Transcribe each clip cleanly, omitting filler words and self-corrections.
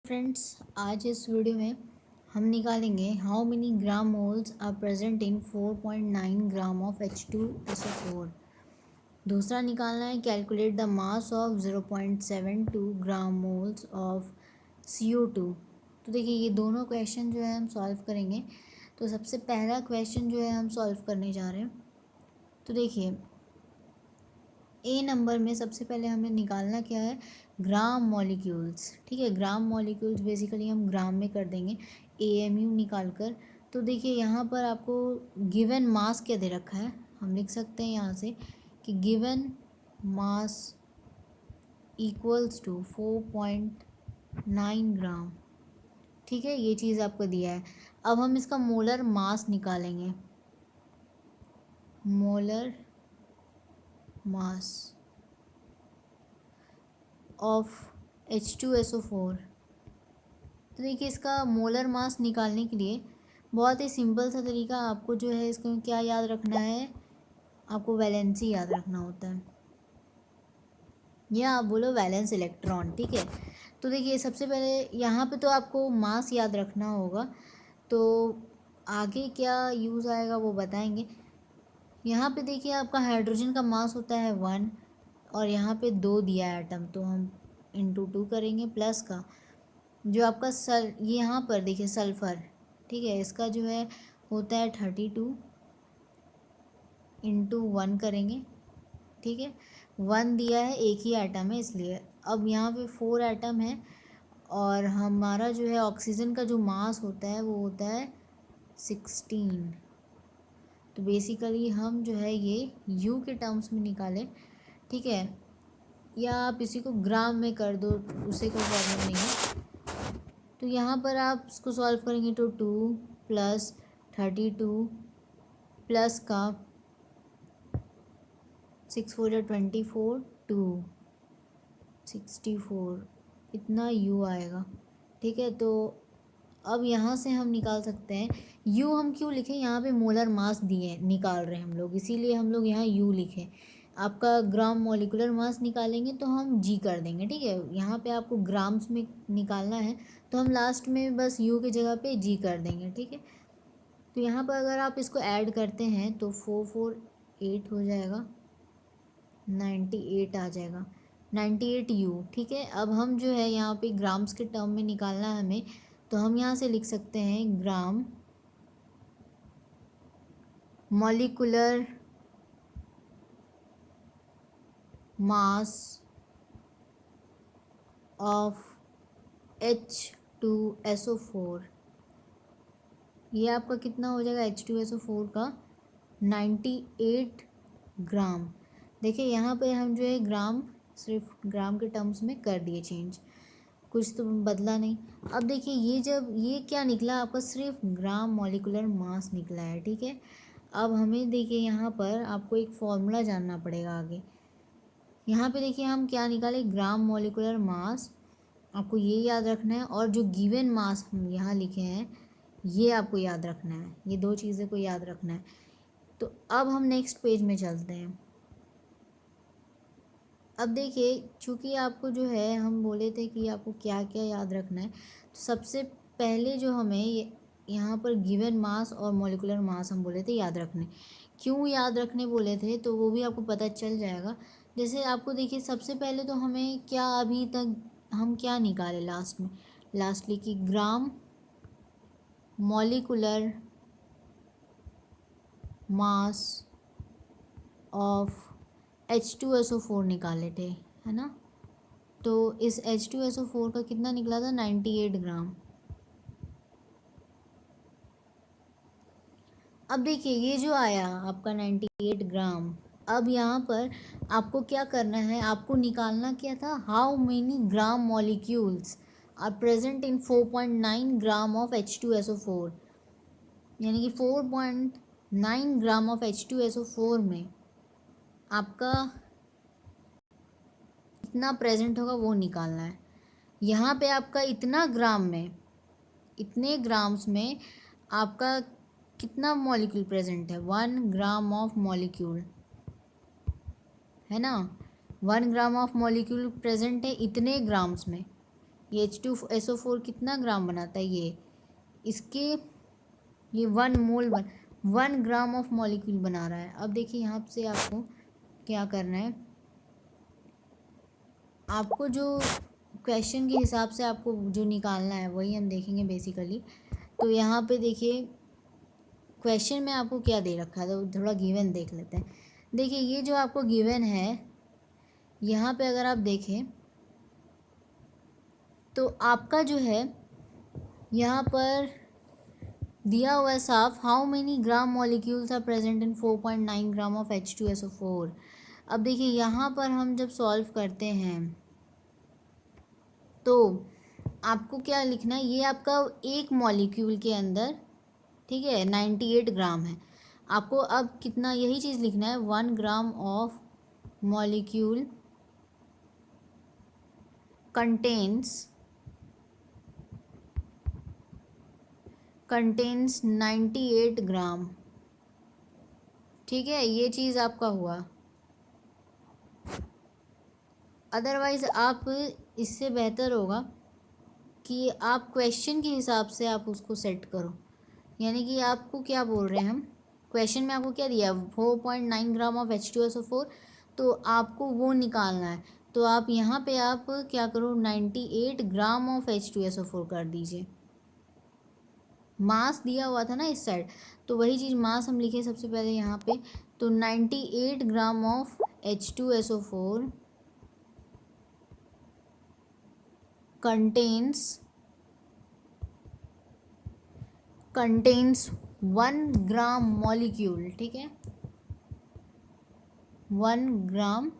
Friends, आज इस video में हम निकालेंगे how many gram moles are present in 4.9 gram of H2SO4। दूसरा निकालना है calculate the mass of 0.72 gram moles of CO2। तो देखिए ये दोनों क्वेश्चन जो है हम सॉल्व करेंगे। तो सबसे पहला क्वेश्चन जो है हम सॉल्व करने जा रहे हैं। तो देखिए ए नंबर में सबसे पहले हमें निकालना क्या है, ग्राम मॉलिक्यूल्स। ठीक है, ग्राम मॉलिक्यूल्स बेसिकली हम ग्राम में कर देंगे AMU निकाल कर। तो देखिए यहाँ पर आपको गिवन मास क्या दे रखा है, हम लिख सकते हैं यहाँ से कि गिवन मास इक्वल्स टू 4.9 ग्राम। ठीक है, ये चीज़ आपको दिया है। अब हम इसका मोलर मास निकालेंगे। Molar mass of H2SO4। तो देखिए इसका मोलर मास निकालने के लिए बहुत ही सिंपल सा तरीका, आपको जो है इसको क्या याद रखना है, आपको वैलेंसी याद रखना होता है, या आप बोलो वैलेंस इलेक्ट्रॉन। ठीक है, तो देखिए सबसे पहले यहाँ पे तो आपको मास याद रखना होगा, तो आगे क्या यूज़ आएगा वो बताएंगे। यहाँ पे देखिए आपका हाइड्रोजन का मास होता है 1 और यहाँ पे 2 दिया है एटम, तो हम इंटू 2 करेंगे प्लस का जो आपका ये यहाँ पर देखिए सल्फ़र। ठीक है, इसका जो है होता है 32 इंटू 1 करेंगे। ठीक है, 1 दिया है, एक ही एटम है इसलिए। अब यहाँ पे 4 एटम है और हमारा जो है ऑक्सीजन का जो मास होता है वो होता है 16। तो बेसिकली हम जो है ये यू के टर्म्स में निकालें। ठीक है, या आप इसी को ग्राम में कर दो, उससे कोई प्रॉब्लम नहीं है। तो यहाँ पर आप इसको सॉल्व करेंगे तो 2 प्लस 32 प्लस का 6 4 या 24 2 64, इतना यू आएगा। ठीक है, तो अब यहाँ से हम निकाल सकते हैं यू। हम क्यों लिखें, यहाँ पे मोलर मास दिए निकाल रहे हैं हम लोग, इसीलिए हम लोग यहाँ यू लिखें। आपका ग्राम मॉलिकुलर मास निकालेंगे तो हम जी कर देंगे। ठीक है, यहाँ पे आपको ग्राम्स में निकालना है तो हम लास्ट में बस यू की जगह पे जी कर देंगे। ठीक है, तो यहाँ पर अगर आप इसको ऐड करते हैं तो 448 हो जाएगा, 98 आ जाएगा, 98 यू। ठीक है, अब हम जो है यहाँ पे ग्राम्स के टर्म में निकालना है हमें, तो हम यहाँ से लिख सकते हैं ग्राम मॉलिकुलर मास ऑफ H2SO4। ये आपका कितना हो जाएगा H2SO4 का 98 ग्राम। देखिए यहाँ पे हम जो है ग्राम सिर्फ ग्राम के टर्म्स में कर दिए चेंज, कुछ तो बदला नहीं। अब देखिए ये जब ये क्या निकला, आपका सिर्फ ग्राम मॉलिकुलर मास निकला है। ठीक है, अब हमें देखिए यहाँ पर आपको एक फॉर्मूला जानना पड़ेगा आगे। यहाँ पे देखिए हम क्या निकाले, ग्राम मॉलिकुलर मास, आपको ये याद रखना है, और जो गिवन मास हम यहाँ लिखे हैं ये आपको याद रखना है, ये दो चीज़ें को याद रखना है। तो अब हम नेक्स्ट पेज में चलते हैं। अब देखिए चूँकि आपको जो है हम बोले थे कि आपको क्या क्या याद रखना है, तो सबसे पहले जो हमें यहाँ पर गिवन मास और मॉलिकुलर मास हम बोले थे याद रखने। क्यों याद रखने बोले थे तो वो भी आपको पता चल जाएगा। जैसे आपको देखिए सबसे पहले तो हमें क्या, अभी तक हम क्या निकाले लास्टली कि ग्राम मॉलिकुलर मास ऑफ H2SO4 निकाले थे, है ना। तो इस H2SO4 का कितना निकला था, 98 ग्राम। अब देखिए ये जो आया आपका 98 ग्राम, अब यहाँ पर आपको क्या करना है, आपको निकालना क्या था, how many gram molecules are present in 4.9 gram of H2SO4। यानी कि 4.9 ग्राम ऑफ H2SO4 में आपका कितना प्रेजेंट होगा वो निकालना है। यहाँ पे आपका इतना ग्राम में, इतने ग्राम्स में आपका कितना मॉलिक्यूल प्रेजेंट है, 1 ग्राम ऑफ मॉलिक्यूल, है ना। 1 ग्राम ऑफ मॉलिक्यूल प्रेजेंट है इतने ग्राम्स में। ये H2SO4 कितना ग्राम बनाता है ये, इसके ये 1 मोल 1 ग्राम ऑफ मॉलिक्यूल बना रहा है। अब देखिए यहाँ से आपको क्या करना है, आपको जो क्वेश्चन के हिसाब से आपको जो निकालना है वही हम देखेंगे बेसिकली। तो यहाँ पे देखिए क्वेश्चन में आपको क्या दे रखा है, तो थोड़ा गिवन देख लेते हैं। देखिए ये जो आपको गिवन है यहाँ पे अगर आप देखें तो आपका जो है यहाँ पर दिया हुआ है साफ, how many gram molecules are present in 4.9 gram of H2SO4। अब देखिए यहाँ पर हम जब सॉल्व करते हैं तो आपको क्या लिखना है, ये आपका एक मॉलिक्यूल के अंदर, ठीक है, 98 ग्राम है। आपको अब कितना यही चीज़ लिखना है, 1 ग्राम ऑफ मॉलिक्यूल कंटेन्स 98 ग्राम, ठीक है, ये चीज़ आपका हुआ। अदरवाइज़ आप इससे बेहतर होगा कि आप क्वेश्चन के हिसाब से आप उसको सेट करो। यानी कि आपको क्या बोल रहे हैं हम, क्वेश्चन में आपको क्या दिया, 4.9 ग्राम ऑफ H2SO4, तो आपको वो निकालना है। तो आप यहाँ पे आप क्या करो, 98 ग्राम ऑफ H2SO4 कर दीजिए। मास दिया हुआ था ना इस साइड, तो वही चीज़ मास हम लिखे सबसे पहले यहाँ पे। तो 98 ग्राम of H2SO4 contains 1 gram molecule, ठीक है, 1 ग्राम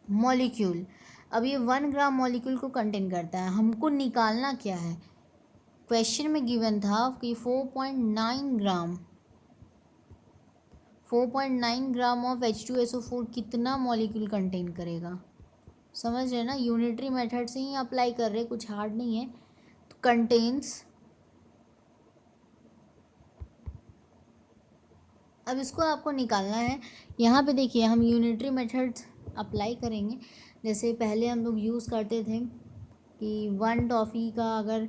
मॉलिक्यूल। अब ये 1 ग्राम मॉलिक्यूल को कंटेन करता है, हमको निकालना क्या है, क्वेश्चन में गिवन था कि 4.9 ग्राम ऑफ H2SO4 कितना मॉलिक्यूल कंटेन करेगा। समझ रहे ना, यूनिटरी मेथड से ही अप्लाई कर रहे, कुछ हार्ड नहीं है। तो कंटेन्स, अब इसको आपको निकालना है। यहाँ पे देखिए हम यूनिटरी मेथड अप्लाई करेंगे। जैसे पहले हम लोग यूज़ करते थे कि 1 टॉफ़ी का अगर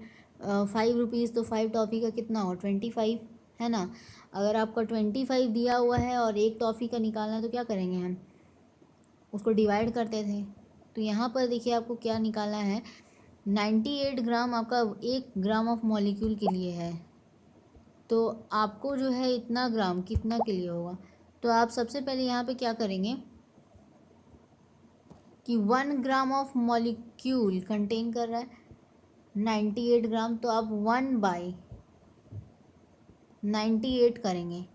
5 रुपीज़, तो 5 टॉफ़ी का कितना हो, 25 है ना। अगर आपका 25 दिया हुआ है और एक टॉफ़ी का निकालना है तो क्या करेंगे हम, उसको डिवाइड करते थे। तो यहाँ पर देखिए आपको क्या निकालना है, 98 ग्राम आपका 1 ग्राम ऑफ मॉलिक्यूल के लिए है। तो आपको जो है इतना ग्राम कितना के लिए होगा, तो आप सबसे पहले यहाँ पे क्या करेंगे कि 1 ग्राम ऑफ मॉलिक्यूल कंटेन कर रहा है 98 ग्राम, तो आप 1/98 करेंगे,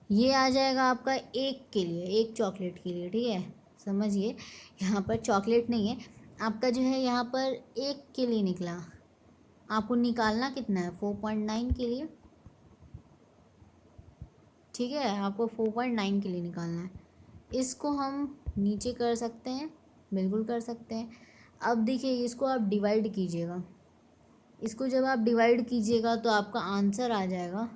ये आ जाएगा आपका एक के लिए, एक चॉकलेट के लिए, ठीक है। समझिए यहाँ पर चॉकलेट नहीं है, आपका जो है यहाँ पर एक के लिए निकला। आपको निकालना कितना है, 4.9 के लिए, ठीक है, आपको 4.9 के लिए निकालना है। इसको हम नीचे कर सकते हैं, बिल्कुल कर सकते हैं। अब देखिए इसको आप डिवाइड कीजिएगा, इसको जब आप डिवाइड कीजिएगा तो आपका आंसर आ जाएगा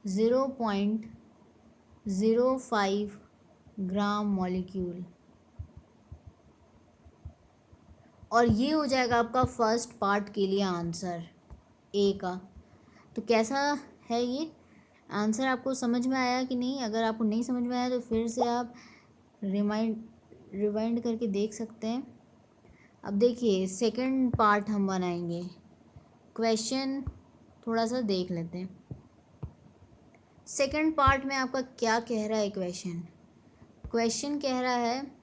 0.05 ग्राम मॉलिक्यूल, और ये हो जाएगा आपका फर्स्ट पार्ट के लिए आंसर ए का। तो कैसा है ये आंसर, आपको समझ में आया कि नहीं। अगर आपको नहीं समझ में आया तो फिर से आप रिवाइंड करके देख सकते हैं। अब देखिए सेकंड पार्ट हम बनाएंगे, क्वेश्चन थोड़ा सा देख लेते हैं। सेकंड पार्ट में आपका क्या कह रहा है, क्वेश्चन कह रहा है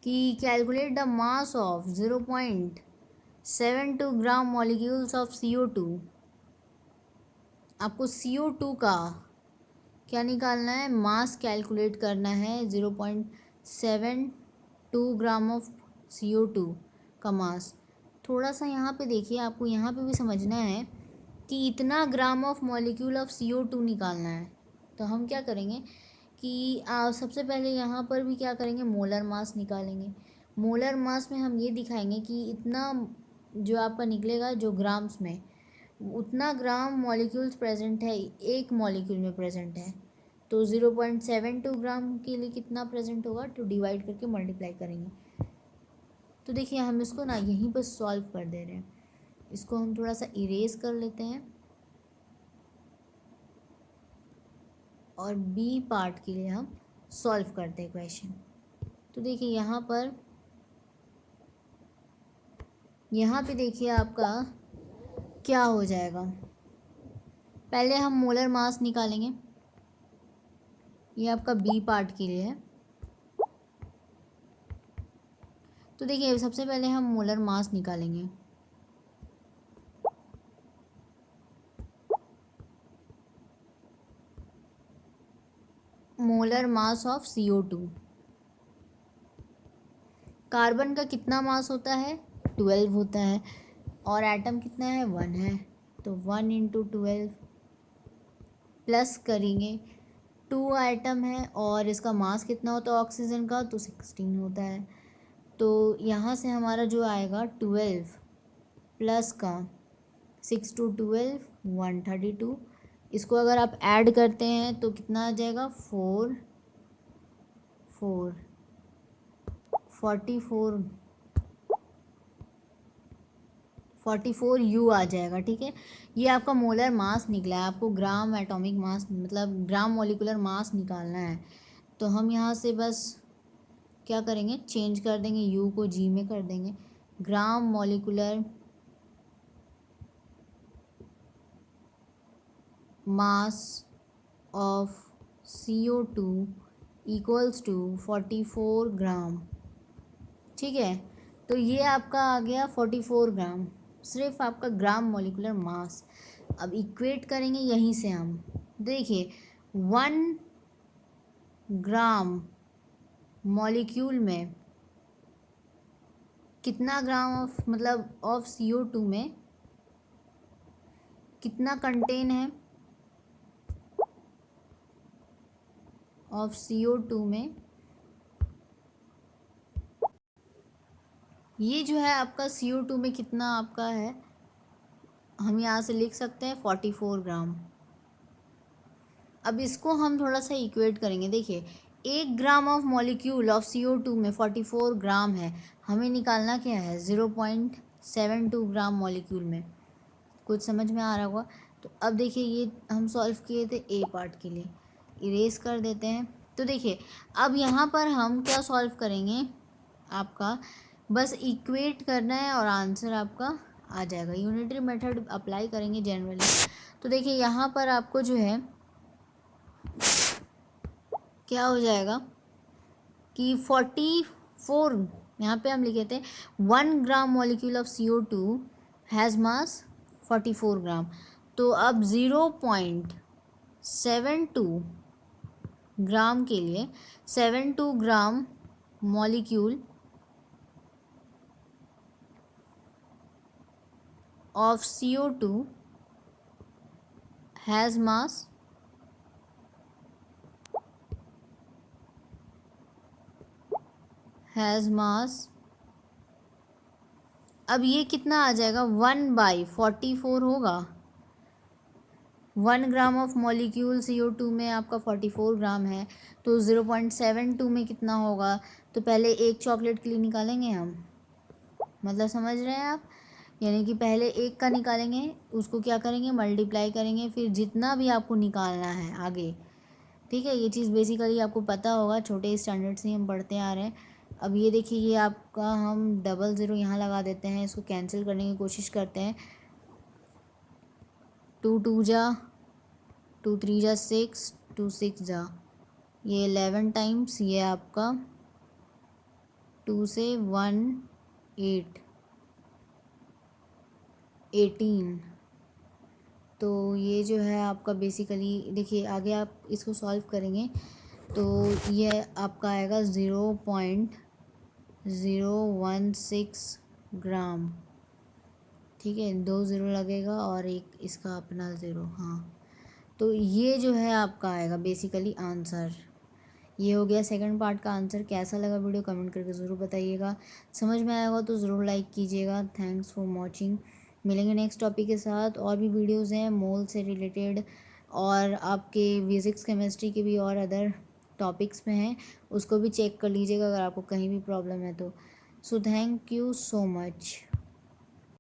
कि calculate the mass of 0.72 gram molecules of CO2। आपको CO2 का क्या निकालना है, मास कैलकुलेट करना है, 0.72 ग्राम ऑफ CO2 का मास। थोड़ा सा यहाँ पे देखिए, आपको यहाँ पे भी समझना है कि इतना gram of molecule of CO2 निकालना है। तो हम क्या करेंगे कि सबसे पहले यहाँ पर भी क्या करेंगे, मोलर मास निकालेंगे। मोलर मास में हम ये दिखाएंगे कि इतना जो आपका निकलेगा, जो ग्राम्स में, उतना ग्राम मॉलिक्यूल्स प्रेजेंट है, एक मॉलिक्यूल में प्रेजेंट है। तो 0.72 ग्राम के लिए कितना प्रेजेंट होगा, तो डिवाइड करके मल्टीप्लाई करेंगे। तो देखिए हम इसको ना यहीं पर सॉल्व कर दे रहे हैं, इसको हम थोड़ा सा इरेज कर लेते हैं और बी पार्ट के लिए हम सॉल्व करते हैं क्वेश्चन। तो देखिए यहाँ पे देखिए आपका क्या हो जाएगा। पहले हम मोलर मास निकालेंगे, ये आपका बी पार्ट के लिए है। तो देखिए सबसे पहले हम मोलर मास निकालेंगे। Molar mass of CO2। Carbon का कितना मास होता है, 12 होता है, और एटम कितना है, 1 है। तो 1 इंटू 12 प्लस करेंगे, 2 आइटम है और इसका मास कितना होता है ऑक्सीजन का, तो 16 होता है। तो यहाँ से हमारा जो आएगा 12 प्लस का 6 टू 12 132। इसको अगर आप ऐड करते हैं तो कितना आ जाएगा, 44 U आ जाएगा। ठीक है, ये आपका मोलर मास निकला है। आपको ग्राम एटॉमिक मास मतलब ग्राम मॉलिक्यूलर मास निकालना है। तो हम यहाँ से बस क्या करेंगे, चेंज कर देंगे, U को G में कर देंगे। Gram molecular mass of CO2 equals to 44 gram. ठीक है, तो ये आपका आ गया 44 ग्राम, सिर्फ आपका ग्राम मॉलिक्यूलर मास। अब इक्वेट करेंगे यहीं से हम, देखिए 1 ग्राम मॉलिक्यूल में कितना ग्राम ऑफ मतलब ऑफ CO2 में कितना कंटेन है, ऑफ CO2 में ये जो है आपका CO2 में कितना आपका है, हम यहाँ से लिख सकते हैं 44 ग्राम। अब इसको हम थोड़ा सा इक्वेट करेंगे। देखिए 1 gram of molecule of CO2 में 44 ग्राम है, हमें निकालना क्या है, 0.72 ग्राम मॉलिक्यूल में। कुछ समझ में आ रहा होगा। तो अब देखिए ये हम सॉल्व किए थे ए पार्ट के लिए, इरेज कर देते हैं। तो देखिए अब यहाँ पर हम क्या सॉल्व करेंगे, आपका बस इक्वेट करना है और आंसर आपका आ जाएगा। यूनिटरी मेथड अप्लाई करेंगे जनरली। तो देखिए यहाँ पर आपको जो है क्या हो जाएगा कि 44, यहाँ पे हम लिखे थे 1 gram molecule of CO2 has मास 44 ग्राम। तो अब 0.72 ग्राम के लिए 72 gram molecule of CO2 has मास। अब ये कितना आ जाएगा, 1/44 होगा। 1 ग्राम ऑफ मॉलिक्यूल CO2 में आपका 44 ग्राम है, तो 0.72 में कितना होगा। तो पहले एक चॉकलेट के लिए निकालेंगे हम, मतलब समझ रहे हैं आप, यानी कि पहले एक का निकालेंगे, उसको क्या करेंगे, मल्टीप्लाई करेंगे, फिर जितना भी आपको निकालना है आगे। ठीक है, ये चीज़ बेसिकली आपको पता होगा, छोटे स्टैंडर्ड से हम पढ़ते आ रहे हैं। अब ये देखिए ये आपका हम डबल ज़ीरो यहाँ लगा देते हैं, इसको कैंसिल करने की कोशिश करते हैं। 2 2 जा 2 3 जा 6, 2 6 जा, ये 11 टाइम्स, ये आपका 2 से 1 8 18। तो ये जो है आपका बेसिकली देखिए आगे आप इसको सॉल्व करेंगे तो ये आपका आएगा 0.016 ग्राम। ठीक है, 2 ज़ीरो लगेगा और एक इसका अपना ज़ीरो। हाँ, तो ये जो है आपका आएगा बेसिकली आंसर। ये हो गया सेकंड पार्ट का आंसर। कैसा लगा वीडियो कमेंट करके ज़रूर बताइएगा। समझ में आएगा तो ज़रूर लाइक कीजिएगा। Thanks for watching. मिलेंगे नेक्स्ट टॉपिक के साथ। और भी वीडियोस हैं मोल से रिलेटेड और आपके फिज़िक्स केमिस्ट्री के भी और अदर टॉपिक्स में हैं, उसको भी चेक कर लीजिएगा अगर आपको कहीं भी प्रॉब्लम है तो। So thank you so much.